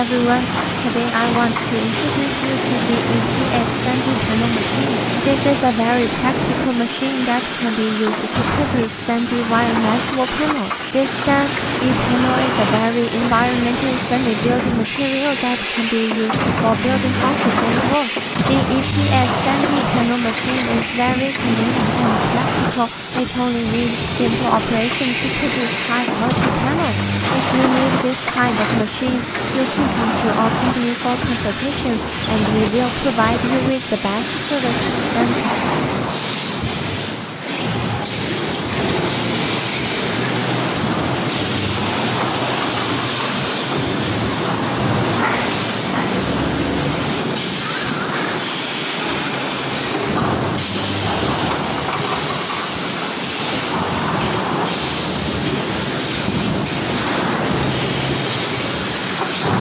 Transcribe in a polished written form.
everyone, today I want to introduce you to the EPS 3D panel machine. This is a very practical machine that can be used to produce 3D wire-measurable panels. This 3D panel is a very environmentally friendly building material that can be used for building houses and walls. The EPS 3D panel machine is very convenient and practical. It only needs simple operation to produce high-quality panels. If you need this kind of machine, you can come to our company for consultation, and we will provide you with the best service. Thanks.